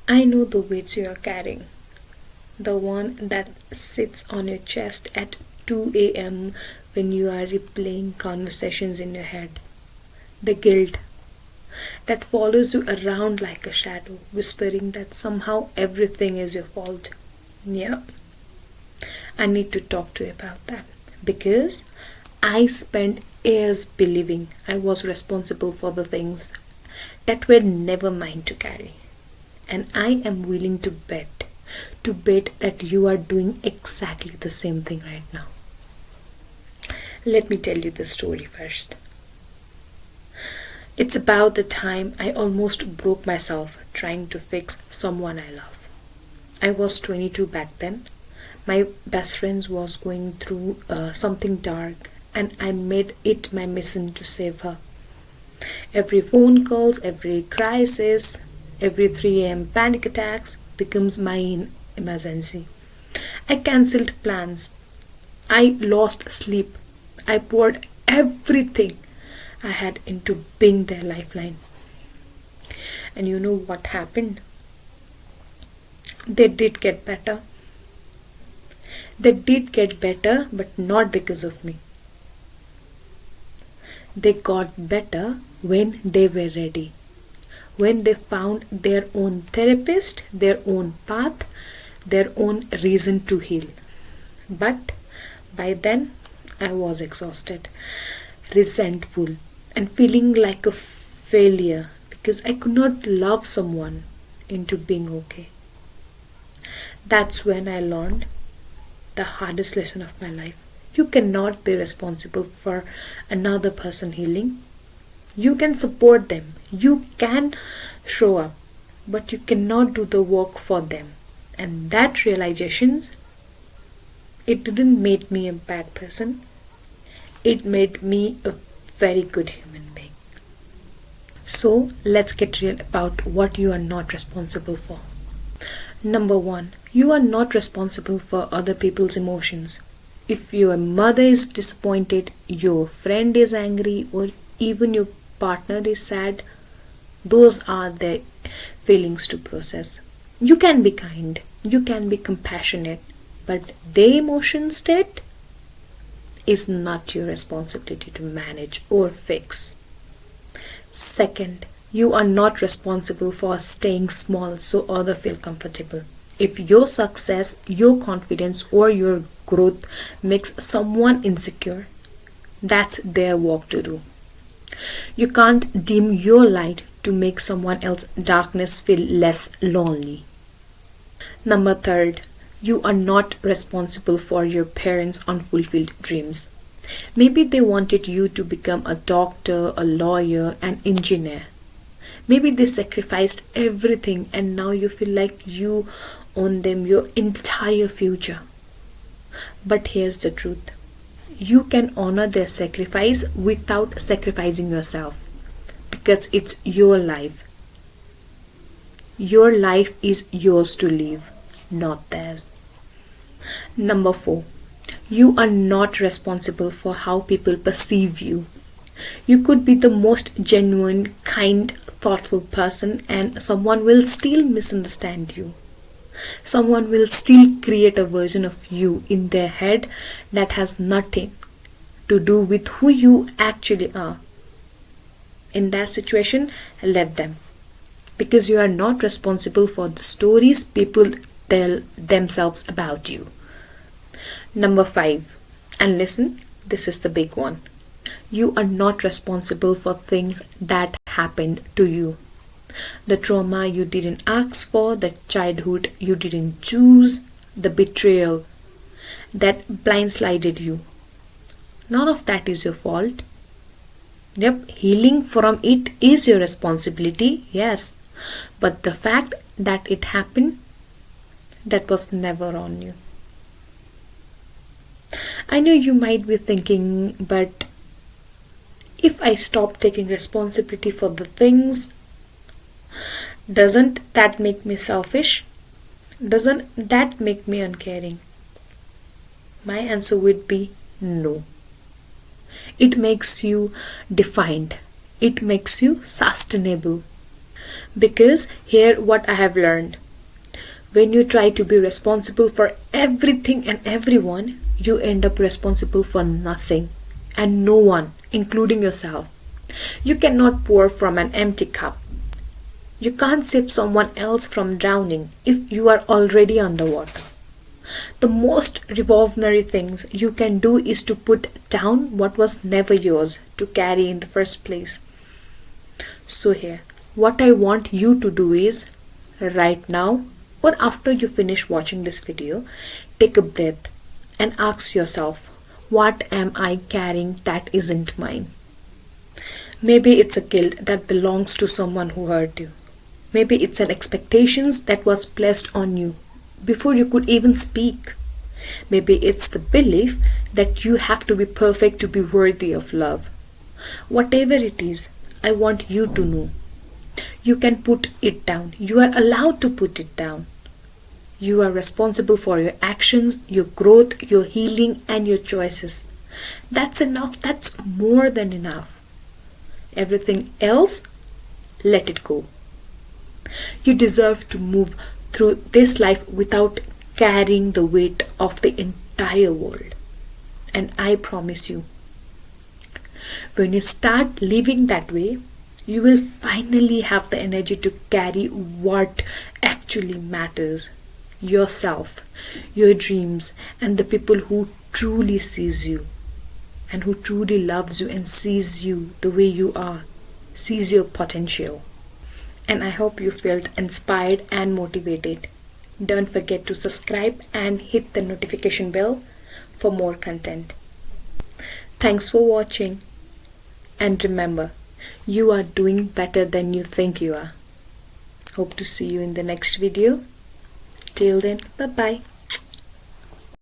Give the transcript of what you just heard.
I know the weights you are carrying. The one that sits on your chest at 2 a.m. when you are replaying conversations in your head. The guilt that follows you around like a shadow, whispering that somehow everything is your fault. Yeah, I need to talk to you about that because I spent years believing I was responsible for the things that were never mine to carry. And I am willing to bet that you are doing exactly the same thing right now. Let me tell you the story first. It's about the time I almost broke myself trying to fix someone I love. I was 22 back then. My best friend was going through something dark, and I made it my mission to save her. Every phone calls, every crisis, every 3 a.m. panic attacks becomes my emergency. I cancelled plans. I lost sleep. I poured everything I had into being their lifeline. And you know what happened? They did get better. They did get better, but not because of me. They got better when they were ready, when they found their own therapist, their own path, their own reason to heal. But by then, I was exhausted, resentful, and feeling like a failure because I could not love someone into being okay. That's when I learned the hardest lesson of my life. You cannot be responsible for another person healing. You can support them, you can show up, but you cannot do the work for them. And that realizations, it didn't make me a bad person. It made me a very good human being. So let's get real about what you are not responsible for. Number one, you are not responsible for other people's emotions. If your mother is disappointed, your friend is angry, or even your partner is sad, those are the feelings to process. You can be kind, you can be compassionate, but their emotion state is not your responsibility to manage or fix. Second, you are not responsible for staying small so others feel comfortable. If your success, your confidence, or your growth makes someone insecure, that's their work to do. You can't dim your light to make someone else's darkness feel less lonely. Number third, you are not responsible for your parents' unfulfilled dreams. Maybe they wanted you to become a doctor, a lawyer, an engineer. Maybe they sacrificed everything and now you feel like you own them your entire future. But here's the truth. You can honor their sacrifice without sacrificing yourself because it's your life. Your life is yours to live, not theirs. Number four, you are not responsible for how people perceive you. You could be the most genuine, kind, thoughtful person, and someone will still misunderstand you. Someone will still create a version of you in their head that has nothing to do with who you actually are. In that situation, let them. Because you are not responsible for the stories people tell themselves about you. Number five, and listen, this is the big one. You are not responsible for things that happened to you. The trauma you didn't ask for, the childhood you didn't choose, the betrayal that blindsided you. None of that is your fault. Yep, healing from it is your responsibility, yes. But the fact that it happened, that was never on you. I know you might be thinking, but if I stop taking responsibility for the things, doesn't that make me selfish? Doesn't that make me uncaring? My answer would be no. It makes you defined. It makes you sustainable. Because here what I have learned. When you try to be responsible for everything and everyone, you end up responsible for nothing and no one, including yourself. You cannot pour from an empty cup. You can't save someone else from drowning if you are already underwater. The most revolutionary things you can do is to put down what was never yours to carry in the first place. So, here, what I want you to do is right now or after you finish watching this video, take a breath and ask yourself, what am I carrying that isn't mine? Maybe it's a guilt that belongs to someone who hurt you. Maybe it's an expectations that was placed on you before you could even speak. Maybe it's the belief that you have to be perfect to be worthy of love. Whatever it is, I want you to know. You can put it down. You are allowed to put it down. You are responsible for your actions, your growth, your healing, and your choices. That's enough. That's more than enough. Everything else, let it go. You deserve to move through this life without carrying the weight of the entire world. And I promise you, when you start living that way, you will finally have the energy to carry what actually matters. Yourself, your dreams, and the people who truly sees you and who truly loves you and sees you the way you are, sees your potential. And I hope you felt inspired and motivated. Don't forget to subscribe and hit the notification bell for more content. Thanks for watching. And remember, you are doing better than you think you are. Hope to see you in the next video. Till then, bye-bye.